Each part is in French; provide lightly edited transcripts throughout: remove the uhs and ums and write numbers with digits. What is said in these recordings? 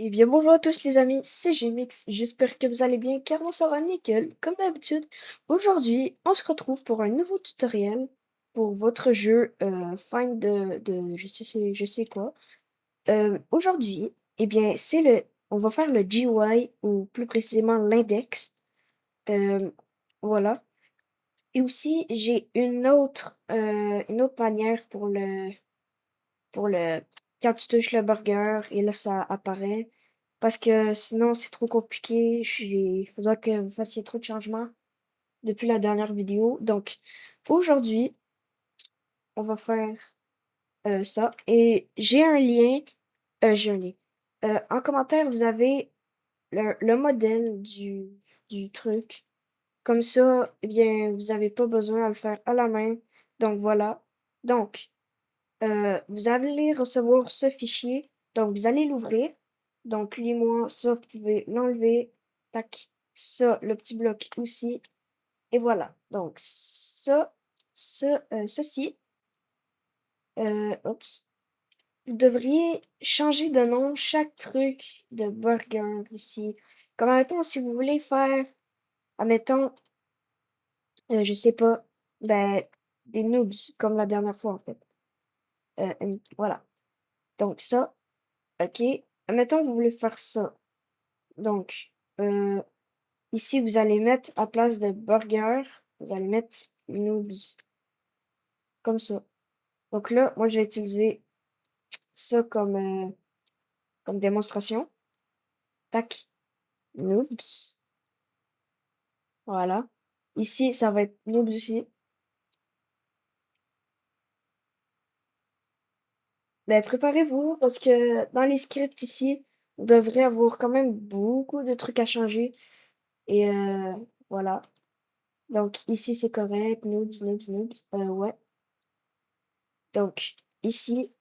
Eh bien, bonjour à tous les amis, c'est Gmx, j'espère que vous allez bien car on sera nickel, comme d'habitude. Aujourd'hui, on se retrouve pour un nouveau tutoriel pour votre jeu Find de je sais quoi. Aujourd'hui, eh bien, on va faire le GUI ou plus précisément l'index. Euh, voilà. Et aussi, j'ai une autre manière pour le quand tu touches le burger et là ça apparaît. Parce que sinon c'est trop compliqué. Il faudra que vous fassiez trop de changements depuis la dernière vidéo. Donc aujourd'hui, on va faire ça. Et j'ai un lien. En commentaire, vous avez le modèle du truc. Comme ça, eh bien, vous n'avez pas besoin à le faire à la main. Donc voilà. Donc, vous allez recevoir ce fichier. Donc, vous allez l'ouvrir. Donc, lis-moi, ça, vous pouvez l'enlever. Tac. Ça, le petit bloc aussi. Et voilà. Donc, ceci, oups. Vous devriez changer de nom chaque truc de burger ici. Comme, admettons, si vous voulez faire, admettons, je sais pas, ben, des noobs, comme la dernière fois, en fait. Voilà. Donc, ça. OK. Admettons que vous voulez faire ça. Donc, ici, vous allez mettre à place de burger, vous allez mettre noobs. Comme ça. Donc là, moi, je vais utiliser ça comme démonstration. Tac. Noobs. Voilà. Ici, ça va être noobs aussi. Mais préparez-vous parce que dans les scripts ici, vous devrez avoir quand même beaucoup de trucs à changer. Et voilà. Donc ici, c'est correct. Noobs, noobs, noobs. Ouais. Donc ici,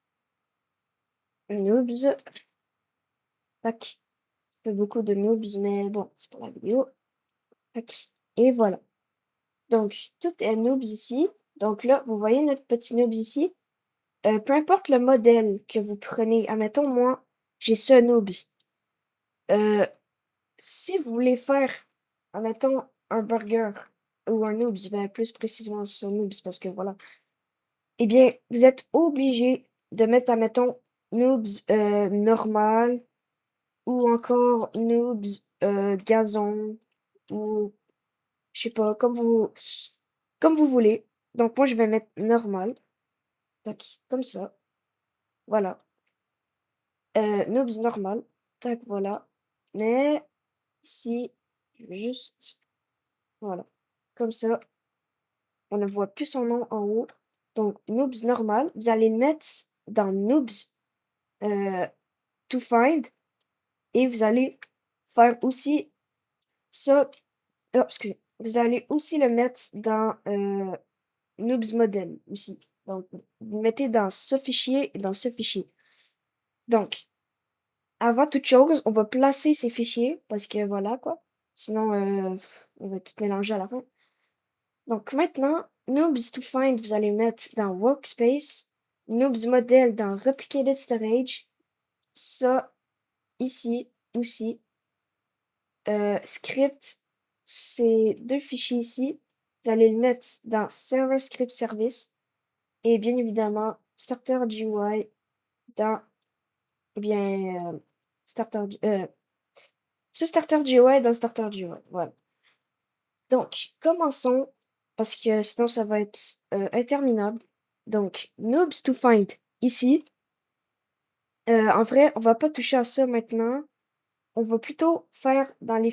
noobs. Tac. Ça fait beaucoup de noobs, mais bon, c'est pour la vidéo. Tac. Et voilà. Donc, tout est noobs ici. Donc là, vous voyez notre petit noobs ici. Peu importe le modèle que vous prenez, admettons, moi, j'ai ce noobs. Euh, Si vous voulez faire, admettons, un burger ou un noobs, ben plus précisément ce noobs, parce que voilà. Eh bien, vous êtes obligé de mettre, admettons, noobs normal ou encore noobs gazon ou je sais pas, comme vous voulez. Donc moi je vais mettre normal. Tac, comme ça. Voilà. Noobs normal. Tac, voilà. Mais si je vais juste voilà. Comme ça, on ne voit plus son nom en haut. Donc noobs normal, vous allez le mettre dans noobs euh, to find et vous allez faire aussi ça. Oh, excusez. Vous allez aussi le mettre dans Noobs Model aussi. Donc, vous mettez dans ce fichier et dans ce fichier. Donc, avant toute chose, on va placer ces fichiers parce que voilà quoi. Sinon, on va tout mélanger à la fin. Donc maintenant, Noobs to Find, vous allez mettre dans Workspace. Noobs Model dans Replicated Storage. Ça, ici, aussi. Script, ces deux fichiers ici. Vous allez le mettre dans Server Script Service. Et bien évidemment, Starter GUI dans, eh bien, ce Starter GUI dans Starter GUI. Voilà. Donc, commençons, parce que sinon ça va être interminable. Donc, Noobs to Find ici. En vrai, on va pas toucher à ça maintenant. On va plutôt faire dans les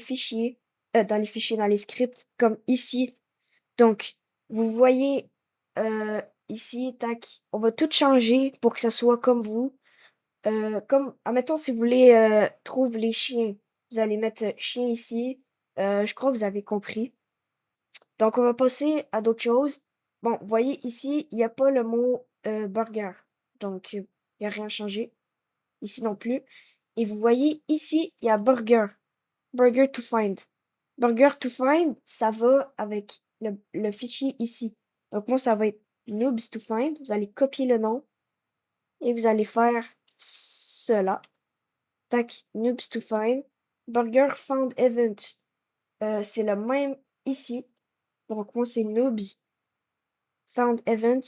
scripts, comme ici. Donc, vous voyez ici, tac, on va tout changer pour que ça soit comme vous. Comme, admettons, si vous voulez trouver les chiens, vous allez mettre chien ici. Je crois que vous avez compris. Donc, on va passer à d'autres choses. Bon, vous voyez ici, il n'y a pas le mot burger. Donc, il n'y a rien changé. Ici non plus. Et vous voyez ici, il y a burger. Burger to find. Burger to find, ça va avec le fichier ici. Donc, moi, ça va être noobs to find. Vous allez copier le nom et vous allez faire cela. Tac, noobs to find. Burger found event. C'est le même ici. Donc, moi, c'est noobs found event.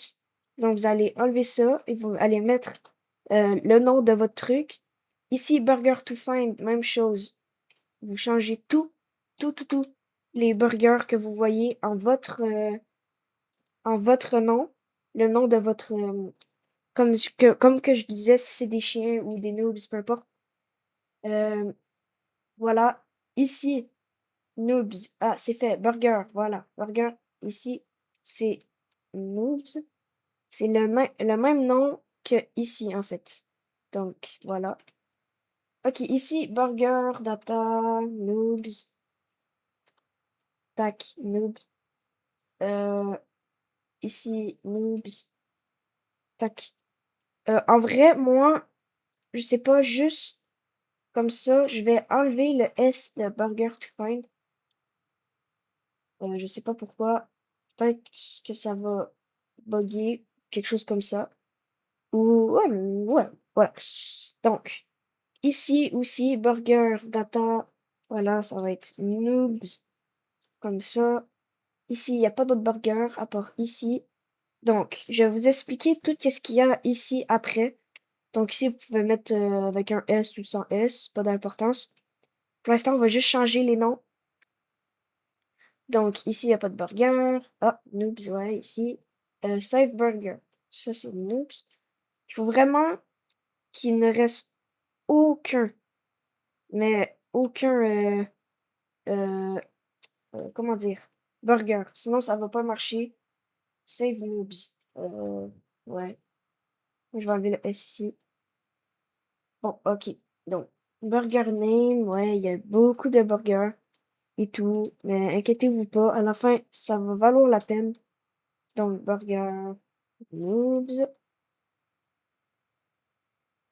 Donc, vous allez enlever ça et vous allez mettre le nom de votre truc. Ici, burger to find, même chose. Vous changez tout, les burgers que vous voyez en votre nom, le nom de votre, comme que je disais, si c'est des chiens ou des noobs, peu importe. Voilà. Ici, noobs. Ah, c'est fait. Burger. Voilà. Burger. Ici, c'est noobs. C'est le même nom que ici, en fait. Donc, voilà. Ok, ici, burger, data, noobs. Tac, noobs. Euh, ici, noobs. Tac. En vrai, moi, je sais pas, juste comme ça, je vais enlever le S de burger to find. Je sais pas pourquoi. Peut-être que ça va bugger, quelque chose comme ça. Ou, ouais, voilà. Donc, ici aussi, burger, data. Voilà, ça va être noobs, comme ça. Ici, il n'y a pas d'autre burger à part ici. Donc, je vais vous expliquer tout ce qu'il y a ici après. Donc, ici, vous pouvez mettre avec un S ou sans S, pas d'importance. Pour l'instant, on va juste changer les noms. Donc, ici, il n'y a pas de burger. Ah, noobs, ouais, ici. Save burger. Ça, c'est noobs. Il faut vraiment qu'il ne reste aucun, mais aucun, euh, comment dire, burger. Sinon, ça va pas marcher. Save noobs. Ouais. Je vais enlever le S ici. Bon, ok. Donc, burger name, ouais, il y a beaucoup de burgers et tout. Mais inquiétez-vous pas, à la fin, ça va valoir la peine. Donc, burger noobs.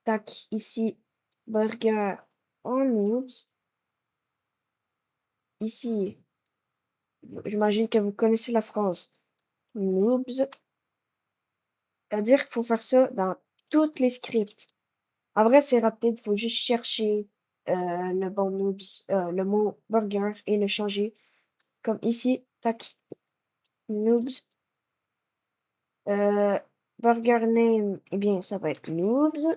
Tac, ici, burger en noobs. Ici, j'imagine que vous connaissez la phrase noobs. C'est-à-dire qu'il faut faire ça dans tous les scripts. En vrai, c'est rapide, il faut juste chercher le bon noobs, le mot burger et le changer. Comme ici, tac, noobs. Euh, burger name, eh bien, ça va être noobs.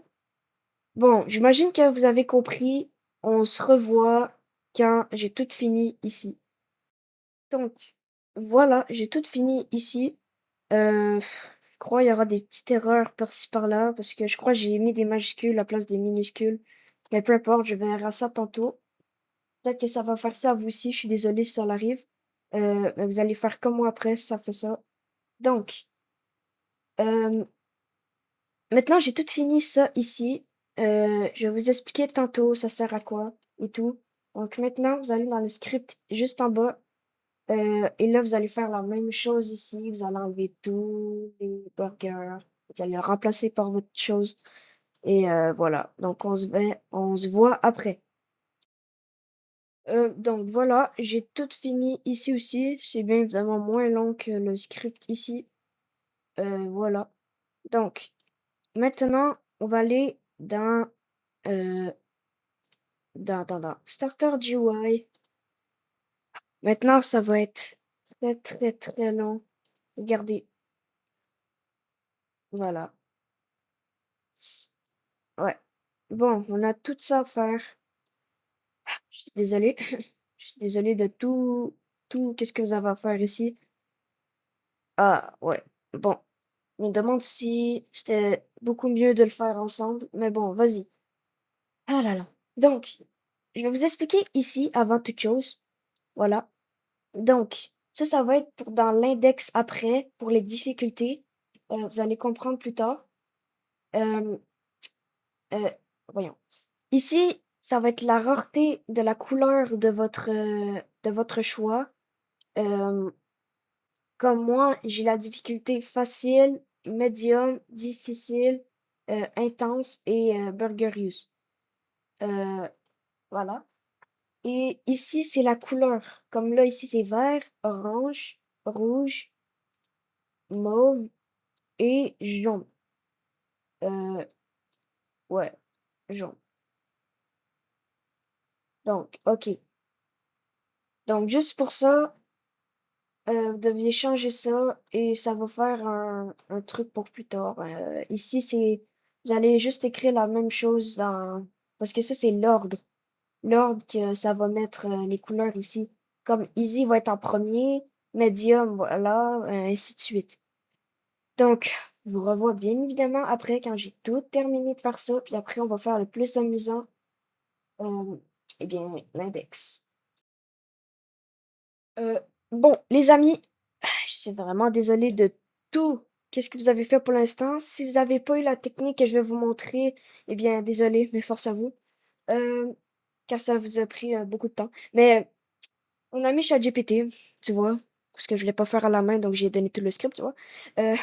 Bon, j'imagine que vous avez compris. On se revoit quand j'ai tout fini ici. Donc, voilà, j'ai tout fini ici. Je crois qu'il y aura des petites erreurs par-ci par-là, parce que je crois que j'ai mis des majuscules à la place des minuscules. Mais peu importe, je verrai ça tantôt. Peut-être que ça va faire ça à vous aussi, je suis désolée si ça l'arrive. Mais vous allez faire comme moi après si ça fait ça. Donc, euh, maintenant j'ai tout fini ça ici. Je vais vous expliquer tantôt ça sert à quoi et tout. Donc maintenant, vous allez dans le script juste en bas. Et là, vous allez faire la même chose ici. Vous allez enlever tous les burgers. Vous allez le remplacer par votre chose. Et voilà. Donc, on se voit après. Donc, voilà. J'ai tout fini ici aussi. C'est bien évidemment moins long que le script ici. Voilà. Donc, maintenant, on va aller euh, dans Starter GUI. Maintenant, ça va être très long. Regardez. Voilà. Ouais. Bon, on a tout ça à faire. Je suis désolée. Je suis désolée de tout, qu'est-ce que vous avez à faire ici? Ah, ouais. Bon, je me demande si c'était beaucoup mieux de le faire ensemble, mais bon, vas-y. Ah là là. Donc, je vais vous expliquer ici avant toute chose. Voilà. Donc, ça va être pour dans l'index après, pour les difficultés. Vous allez comprendre plus tard. Euh, euh, voyons. Ici, ça va être la rareté de la couleur de votre choix. Euh, Comme moi, j'ai la difficulté facile, médium, difficile, intense et burgerius. Euh, voilà. Et ici, c'est la couleur. Comme là, ici, c'est vert, orange, rouge, mauve et jaune. Euh, ouais, jaune. Donc, OK. Donc, juste pour ça, vous deviez changer ça et ça va faire un truc pour plus tard. Ici, vous allez juste écrire la même chose parce que ça, c'est l'ordre. L'ordre que ça va mettre les couleurs ici. Comme easy va être en premier, medium, voilà, ainsi de suite. Donc, je vous revois bien évidemment après quand j'ai tout terminé de faire ça. Puis après, on va faire le plus amusant, euh, eh bien, l'index. Euh, bon, les amis, je suis vraiment désolée de tout. Qu'est-ce que vous avez fait pour l'instant? Si vous n'avez pas eu la technique que je vais vous montrer, eh bien, désolé, mais force à vous. Euh, Car ça vous a pris beaucoup de temps. Mais on a mis ChatGPT, tu vois, parce que je voulais pas faire à la main, donc j'ai donné tout le script, tu vois. Euh,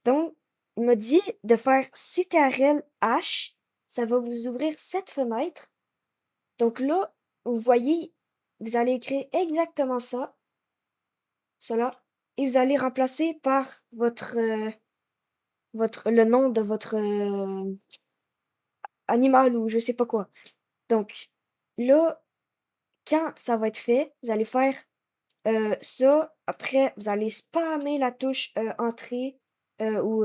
donc, il m'a dit de faire CTRL H, ça va vous ouvrir cette fenêtre. Donc là, vous voyez, vous allez écrire exactement ça, cela, et vous allez remplacer par le nom de votre animal ou je sais pas quoi. Donc, là, quand ça va être fait, vous allez faire ça. Après, vous allez spammer la touche entrée ou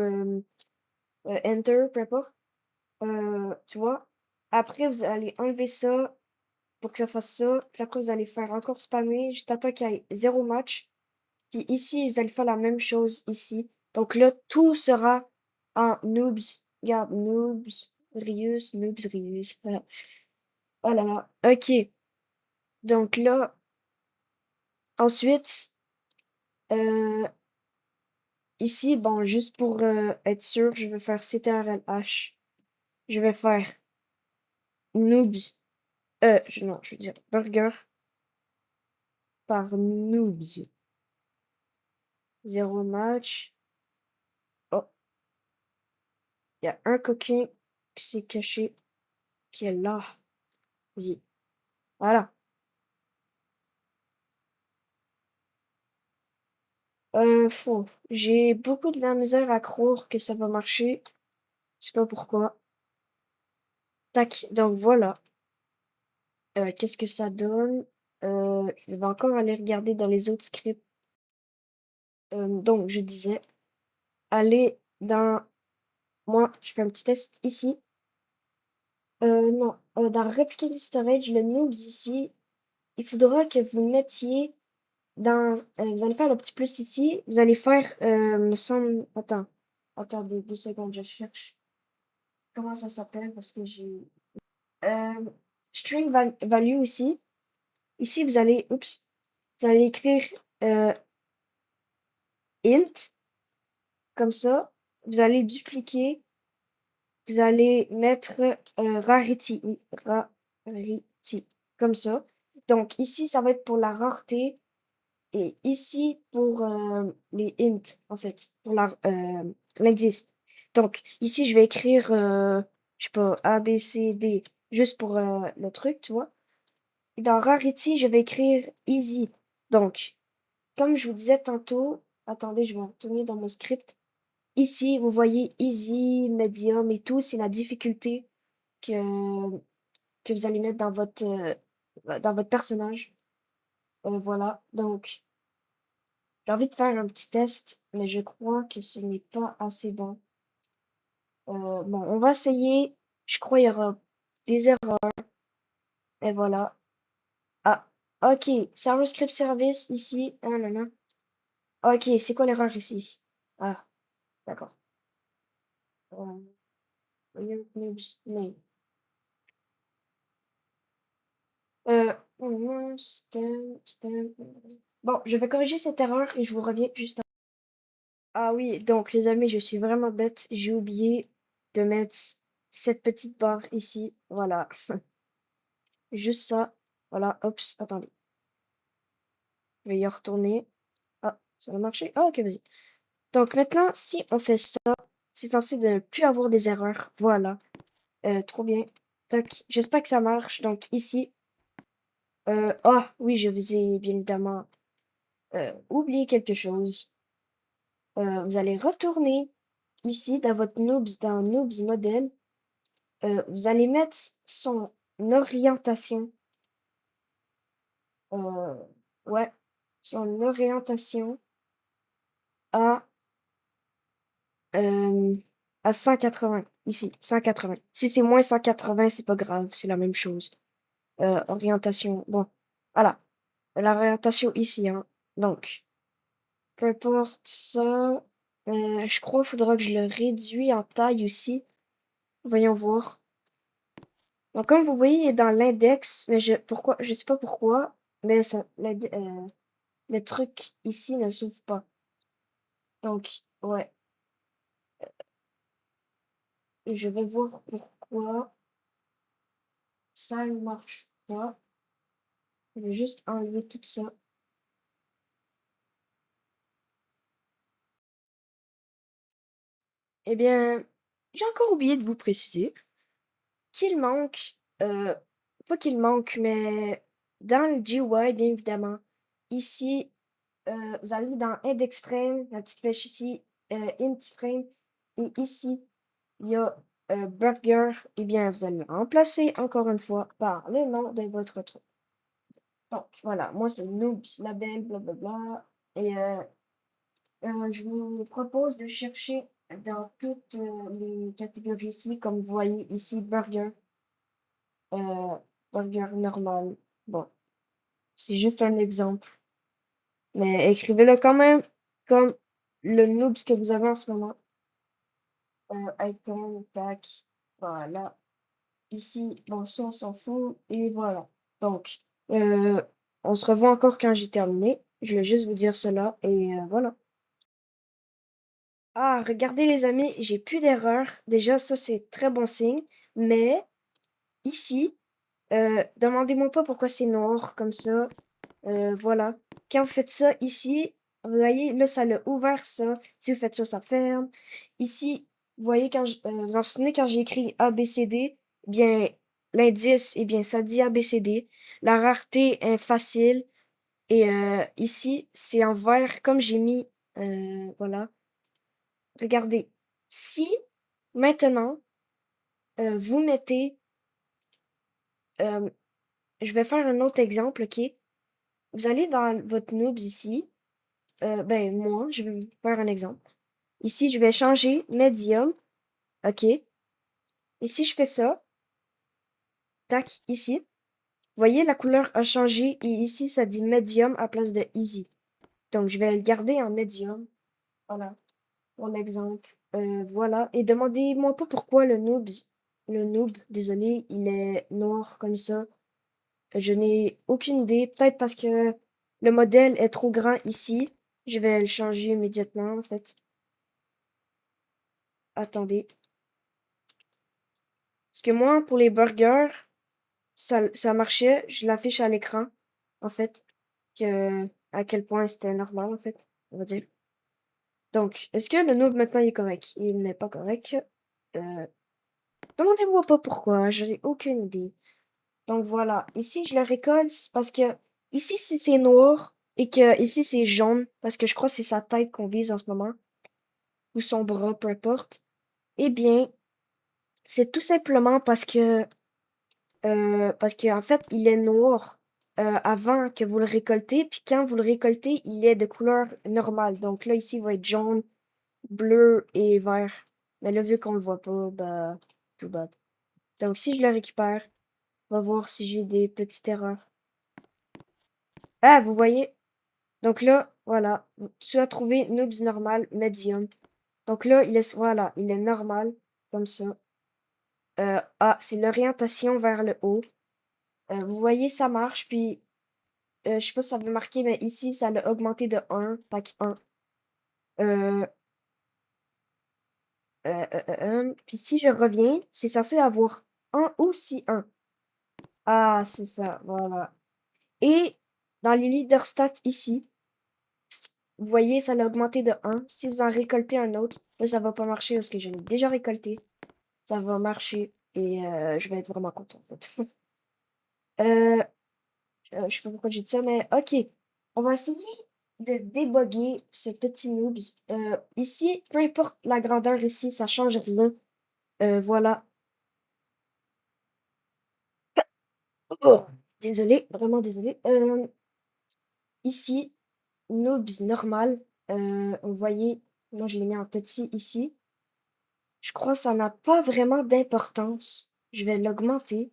enter, peu importe. Tu vois. Après, vous allez enlever ça pour que ça fasse ça. Puis après, vous allez faire encore spammer juste temps qu'il y ait zéro match. Puis ici, vous allez faire la même chose ici. Donc là, tout sera en noobs. Regarde, noobs, Rius, noobs, Rius. Voilà. Oh là là. OK. Donc là, ensuite, euh, ici, bon, juste pour être sûr, je vais faire CTRL-H. Je vais faire noobs. Non, je veux dire burger par noobs. Zéro match. Oh, il y a un coquin qui s'est caché, qui est là. Vas-y. Voilà. Faux. J'ai beaucoup de la misère à croire que ça va marcher. Je sais pas pourquoi. Tac. Donc voilà. Qu'est-ce que ça donne? Je vais encore aller regarder dans les autres scripts. Donc, je disais, aller dans... Moi, je fais un petit test ici. Non. Dans Replicating Storage, le noobs ici, il faudra que vous mettiez dans... vous allez faire le petit plus ici. Vous allez faire, me semble... Attends. Attendez 2 secondes, je cherche. Comment ça s'appelle? Parce que j'ai... Euh, value ici. Ici, vous allez... Oups. Vous allez écrire euh, int, comme ça. Vous allez dupliquer. Vous allez mettre rarity. Oui, rarity. Comme ça. Donc, ici, ça va être pour la rareté. Et ici, pour les int, en fait. Pour l'indice. Donc, ici, je vais écrire, je sais pas, A, B, C, D. Juste pour le truc, tu vois. Et dans rarity, je vais écrire easy. Donc, comme je vous disais tantôt, attendez, je vais retourner dans mon script. Ici, vous voyez easy, medium et tout, c'est la difficulté que, que vous allez mettre dans votre personnage. Voilà, donc j'ai envie de faire un petit test, mais je crois que ce n'est pas assez bon. Bon, on va essayer. Je crois qu'il y aura des erreurs. Et voilà. Ah, ok. Server script service ici. Ah, là, là. Ok, c'est quoi l'erreur ici? Ah, d'accord. News, name. Bon, je vais corriger cette erreur et je vous reviens juste après. Ah oui, donc les amis, je suis vraiment bête. J'ai oublié de mettre cette petite barre ici. Voilà. Juste ça. Voilà. Oups, attendez. Je vais y retourner. Ah, ça va marcher. Ah, ok, vas-y. Donc maintenant, si on fait ça, c'est censé de ne plus avoir des erreurs. Voilà. Trop bien. Tac. J'espère que ça marche. Donc ici. Ah oui, je vous ai bien évidemment oublié quelque chose. Vous allez retourner ici dans votre Noobs, dans Noobs modèle. Vous allez mettre son orientation. euh, ouais, son orientation à, euh, à 180. Ici, 180. Si c'est moins 180, c'est pas grave, c'est la même chose. Orientation, bon, voilà. L'orientation ici, hein. Donc, peu importe ça, je crois qu'il faudra que je le réduis en taille aussi. Voyons voir. Donc, comme vous voyez, il est dans l'index, mais je sais pas pourquoi, mais le truc ici ne s'ouvre pas. Donc, ouais, je vais voir pourquoi ça ne marche pas. Je vais juste enlever tout ça. Eh bien, j'ai encore oublié de vous préciser qu'il manque, pas qu'il manque, mais dans le GUI, bien évidemment, ici, vous allez dans Index Frame, la petite flèche ici, Int Frame, et ici, il y a Burger, eh bien, vous allez le remplacer encore une fois par le nom de votre truc. Donc, voilà, moi, c'est Noobs Label, blablabla, et je vous propose de chercher dans toutes les catégories ici, comme vous voyez ici, Burger, euh, Burger normal. Bon, c'est juste un exemple. Mais écrivez-le quand même comme le Noobs que vous avez en ce moment. Icon, tac, voilà. Ici, bon, ça, on s'en fout. Et voilà. Donc, euh, on se revoit encore quand j'ai terminé. Je vais juste vous dire cela. Et voilà. Ah, regardez les amis, j'ai plus d'erreur. Déjà, ça, c'est très bon signe. Mais ici, demandez-moi pas pourquoi c'est noir comme ça. Voilà. Quand vous faites ça ici, vous voyez, là, ça l'a ouvert ça. Si vous faites ça, ça ferme. Ici, vous voyez, vous vous en souvenez quand j'ai écrit ABCD, bien, l'indice, eh bien, ça dit ABCD. La rareté est facile. Et ici, c'est en vert, comme j'ai mis, voilà. Regardez. Si, maintenant, vous mettez, euh, je vais faire un autre exemple, OK? Vous allez dans votre Noobs ici. Ben, moi, je vais vous faire un exemple. Ici, je vais changer Medium. OK. Et si je fais ça, tac, ici, vous voyez, la couleur a changé et ici, ça dit Medium à place de Easy. Donc, je vais le garder en Medium. Voilà, pour l'exemple. Voilà. Et demandez-moi pas pourquoi le noob, désolé, il est noir comme ça. Je n'ai aucune idée. Peut-être parce que le modèle est trop grand ici. Je vais le changer immédiatement, en fait. Attendez. Parce que moi, pour les burgers, ça marchait. Je l'affiche à l'écran, en fait. À quel point c'était normal, en fait, on va dire. Donc, est-ce que le noob maintenant il est correct? Il n'est pas correct. Euh, Demandez-moi pas pourquoi, je n'ai aucune idée. Donc voilà, ici je le récolte parce que ici si c'est noir et que ici c'est jaune, parce que je crois que c'est sa tête qu'on vise en ce moment, ou son bras, peu importe, eh bien, c'est tout simplement parce que en fait, il est noir avant que vous le récoltez, puis quand vous le récoltez, il est de couleur normale. Donc là, ici, il va être jaune, bleu et vert. Mais là, vu qu'on le voit pas, bah, tout bad. Donc si je le récupère, on va voir si j'ai des petites erreurs. Ah, vous voyez? Donc là, voilà, tu as trouvé Noobs normal, medium. Donc là, voilà, il est normal, comme ça. Ah, c'est l'orientation vers le haut. Vous voyez, ça marche, puis je sais pas si ça veut marquer, mais ici, ça l'a augmenté de 1, pack 1. Euh, puis si je reviens, c'est censé avoir un aussi un. Ah, c'est ça, voilà. Et dans les leader stats ici, vous voyez, ça l'a augmenté de 1. Si vous en récoltez un autre, là, ça va pas marcher parce que je l'ai déjà récolté. Ça va marcher et je vais être vraiment content en fait. euh, je sais pas pourquoi j'ai dit ça, mais ok. On va essayer de déboguer ce petit noobs. Ici, peu importe la grandeur ici, ça change rien. Voilà. Oh, désolé, vraiment désolé. ici, noobs normal, vous voyez, moi je l'ai mis en petit ici. Je crois que ça n'a pas vraiment d'importance. Je vais l'augmenter.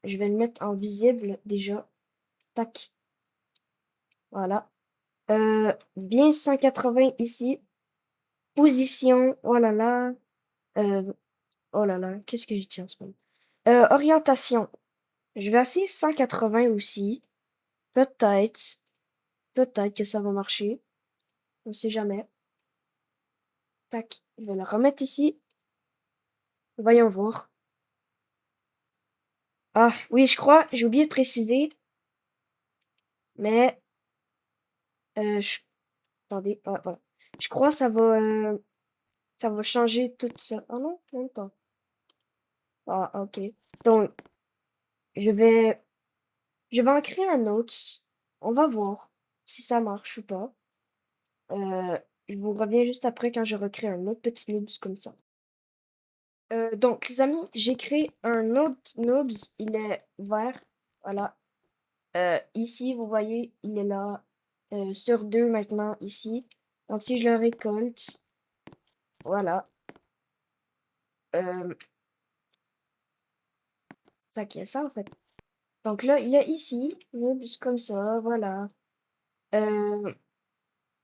Je vais le mettre en visible déjà. Tac. Voilà. Bien 180 ici. Position. Oh là là. Oh là là. Qu'est-ce que j'ai dit en ce moment? Orientation. Je vais essayer 180 aussi. Peut-être. Peut-être que ça va marcher. On sait jamais. Tac. Je vais le remettre ici. Voyons voir. Ah, oui, je crois. J'ai oublié de préciser. Mais, attendez. Ah, voilà. Je crois que ça va changer tout ça. Ah non, même pas. Ah, ok. Donc, je vais, je vais en créer un autre. On va voir si ça marche ou pas. Euh, je vous reviens juste après quand je recrée un autre petit noobs comme ça. Donc, les amis, j'ai créé un autre noobs. Il est vert. Voilà. Ici, vous voyez, il est là. Sur deux maintenant, ici. Donc, si je le récolte, voilà. Euh, ça qui est ça, en fait. Donc là, il est ici. Noobs comme ça, voilà. Euh,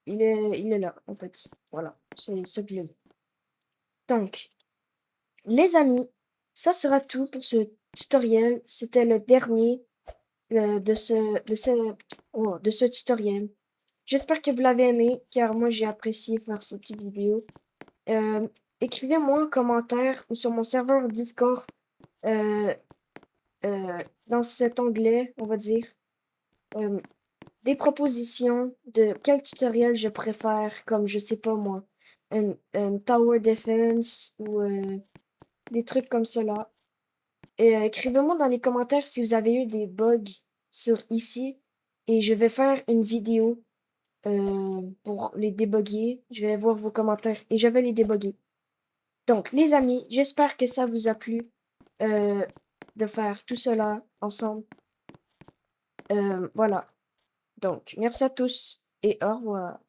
il est là, en fait. Voilà. C'est ce que je veux dire. Donc, les amis, ça sera tout pour ce tutoriel. C'était le dernier de ce tutoriel. J'espère que vous l'avez aimé, car moi j'ai apprécié faire ces petites vidéos. Euh, Écrivez-moi en commentaire ou sur mon serveur Discord, euh, dans cet onglet, on va dire, euh, des propositions de quel tutoriel je préfère, comme je sais pas moi, un Tower Defense ou des trucs comme cela. Et écrivez-moi dans les commentaires si vous avez eu des bugs sur ici et je vais faire une vidéo pour les débugger. Je vais voir vos commentaires et je vais les débugger. Donc, les amis, j'espère que ça vous a plu euh, de faire tout cela ensemble. Voilà. Donc, merci à tous et au revoir.